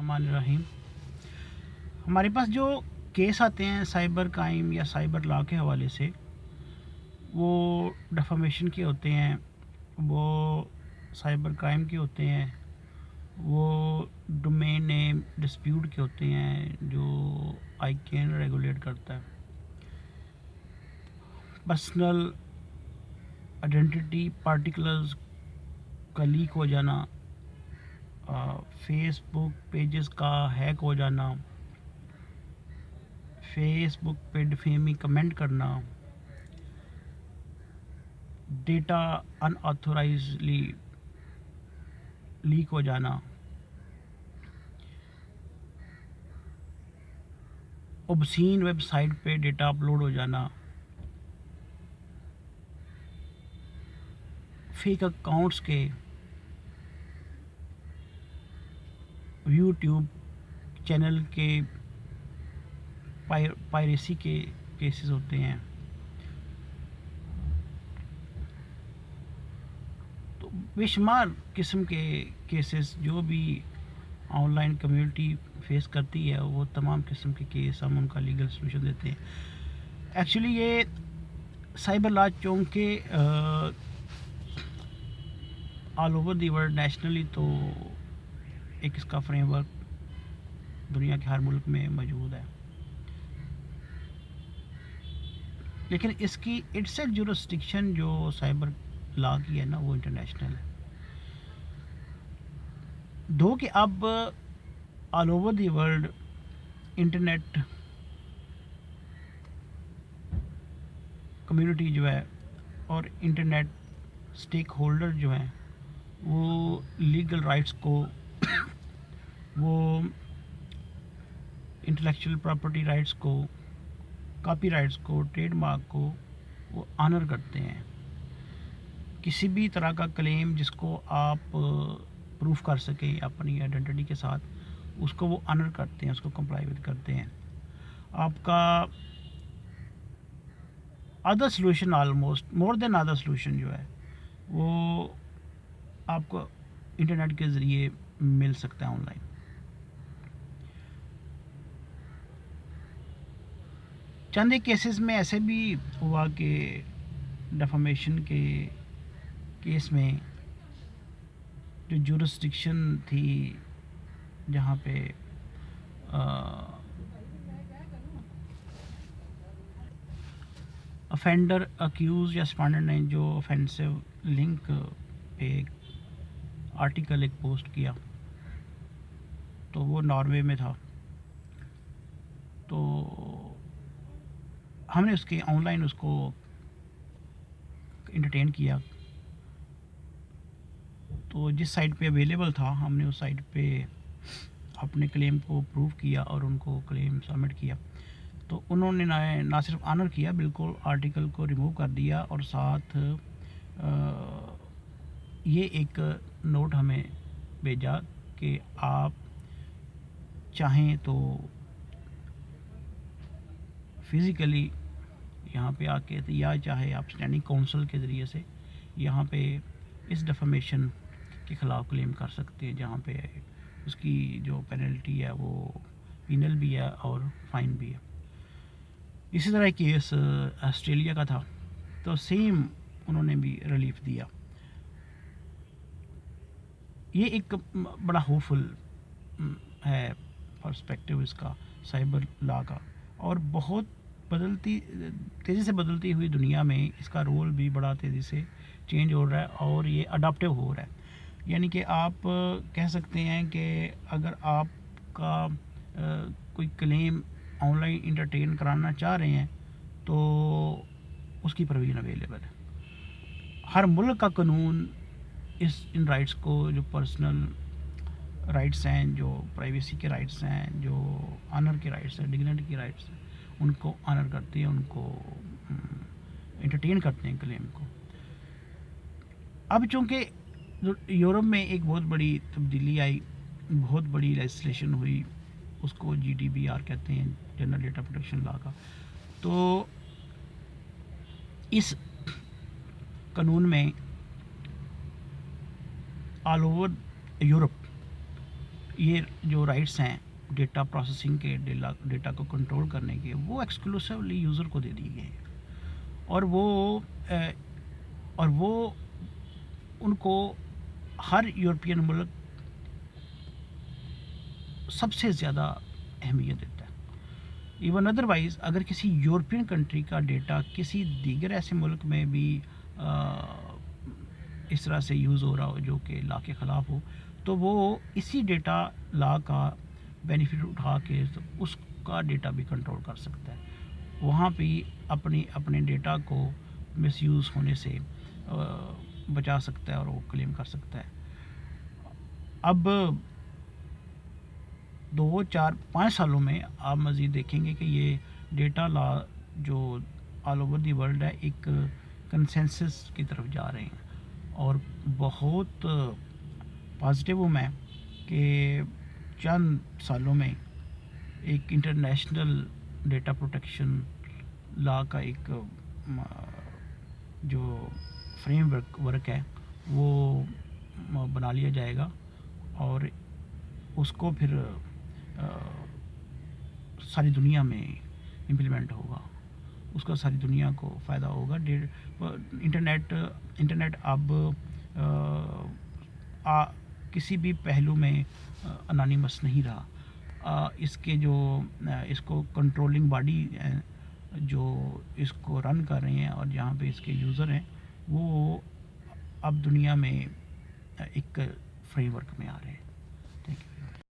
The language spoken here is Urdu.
الرحمن الرحیم. ہمارے پاس جو کیس آتے ہیں سائبر کرائم یا سائبر لا کے حوالے سے، وہ ڈیفامیشن کے ہوتے ہیں، وہ سائبر کرائم کے ہوتے ہیں، وہ ڈومین نیم ڈسپیوٹ کے ہوتے ہیں جو آئی کین ریگولیٹ کرتا ہے. پرسنل آئیڈینٹی پارٹیکولرز کا لیک ہو جانا، فیس بک پیجز کا ہیک ہو جانا، فیس بک پہ ڈیفیمنگ کمنٹ کرنا، ڈیٹا ان آتھورائزلی لیک ہو جانا، اوبسین ویب سائٹ پہ ڈیٹا اپلوڈ ہو جانا، فیک اکاؤنٹس کے، یوٹیوب چینل کے پائریسی کے کیسز ہوتے ہیں. تو بے شمار قسم کے کیسز جو بھی آن لائن کمیونٹی فیس کرتی ہے، وہ تمام قسم کے کیس ہم ان کا لیگل سلوشن دیتے ہیں. ایکچولی یہ سائبر لا چونکہ all over the world nationally تو ایک اس کا فریم ورک دنیا کے ہر ملک میں موجود ہے، لیکن اس کی اٹس اے جورسڈکشن جو سائبر لا کی ہے نا، وہ انٹرنیشنل ہے. دو کہ اب all over the world internet community جو ہے اور انٹرنیٹ اسٹیک ہولڈر جو ہیں، وہ لیگل رائٹس کو، وہ انٹلیکچوئل پراپرٹی رائٹس کو، کاپی رائٹس کو، ٹریڈ مارک کو وہ آنر کرتے ہیں. کسی بھی طرح کا کلیم جس کو آپ پروف کر سکیں اپنی آئیڈینٹی کے ساتھ، اس کو وہ آنر کرتے ہیں، اس کو کمپلائی ود کرتے ہیں. آپ کا ادر سلوشن، آلموسٹ مور دین ادر سلوشن جو ہے، وہ آپ کو انٹرنیٹ کے ذریعے مل سکتا ہے آن لائن. چند ایک کیسز میں ایسے بھی ہوا کہ ڈیفامیشن کے کیس میں جو جورسڈکشن تھی، جہاں پہ افینڈر اکیوز یا اسپانڈر نے جو افینسو لنک پہ ایک آرٹیکل ایک پوسٹ کیا، تو وہ ناروے میں تھا. تو ہم نے اس کے آن لائن اس کو انٹرٹین کیا. تو جس سائٹ پہ اویلیبل تھا، ہم نے اس سائٹ پہ اپنے کلیم کو پروو کیا اور ان کو کلیم سبمٹ کیا. تو انہوں نے نہ صرف آنر کیا، بالکل آرٹیکل کو ریموو کر دیا، اور ساتھ یہ ایک نوٹ ہمیں بھیجا کہ آپ چاہیں تو فزیکلی یہاں پہ آ کے، یا چاہے آپ اسٹینڈنگ کونسل کے ذریعے سے یہاں پہ اس ڈیفامیشن کے خلاف کلیم کر سکتے ہیں، جہاں پہ اس کی جو پینلٹی ہے وہ پینل بھی ہے اور فائن بھی ہے. اسی طرح کیس آسٹریلیا کا تھا، تو سیم انہوں نے بھی ریلیف دیا. یہ ایک بڑا ہوپفل ہے پرسپیکٹیو اس کا سائبر لا کا، اور بہت تیزی سے بدلتی ہوئی دنیا میں اس کا رول بھی بڑا تیزی سے چینج ہو رہا ہے، اور یہ اڈاپٹیو ہو رہا ہے. یعنی کہ آپ کہہ سکتے ہیں کہ اگر آپ کا کوئی کلیم آن لائن انٹرٹین کرانا چاہ رہے ہیں، تو اس کی پروویژن اویلیبل ہے. ہر ملک کا قانون ان رائٹس کو، جو پرسنل رائٹس ہیں، جو پرائیویسی کے رائٹس ہیں، جو آنر کے رائٹس ہیں، ڈگنیٹی کے رائٹس ہیں، ان کو آنر کرتے ہیں، ان کو انٹرٹین کرتے ہیں کلیم کو. اب چونکہ یورپ میں ایک بہت بڑی تبدیلی آئی، بہت بڑی لیجسلیشن ہوئی، اس کو GDPR کہتے ہیں، جنرل ڈیٹا پروٹیکشن لا کا. تو اس قانون میں آل اوور یورپ یہ جو رائٹس ہیں ڈیٹا پروسیسنگ کے، ڈیٹا کو کنٹرول کرنے کے، وہ ایکسکلوسیولی یوزر کو دے دیے گئے ہیں، اور وہ ان کو ہر یورپین ملک سب سے زیادہ اہمیت دیتا ہے. ایون ادروائز اگر کسی یورپین کنٹری کا ڈیٹا کسی دیگر ایسے ملک میں بھی اس طرح سے یوز ہو رہا ہو جو کہ لا کے خلاف ہو، تو وہ اسی ڈیٹا لا کا بینیفٹ اٹھا کے اس کا ڈیٹا بھی کنٹرول کر سکتا ہے، وہاں پہ اپنے ڈیٹا کو مس یوز ہونے سے بچا سکتا ہے اور وہ کلیم کر سکتا ہے. اب 2-4-5 سالوں میں آپ مزید دیکھیں گے کہ یہ ڈیٹا لا جو آل اوور دی ورلڈ ہے ایک کنسنسس کی طرف جا رہے ہیں، اور بہت پازیٹیو ہوں میں کہ چند سالوں میں ایک انٹرنیشنل ڈیٹا پروٹیکشن لا کا ایک جو فریم ورک ہے وہ بنا لیا جائے گا، اور اس کو پھر ساری دنیا میں امپلیمنٹ ہوگا، اس کا ساری دنیا کو فائدہ ہوگا. انٹرنیٹ اب کسی بھی پہلو میں انانیمس نہیں رہا. اس کے جو اس کو کنٹرولنگ باڈی جو اس کو رن کر رہے ہیں اور جہاں پہ اس کے یوزر ہیں، وہ اب دنیا میں ایک فریم ورک میں آ رہے ہیں. Thank you.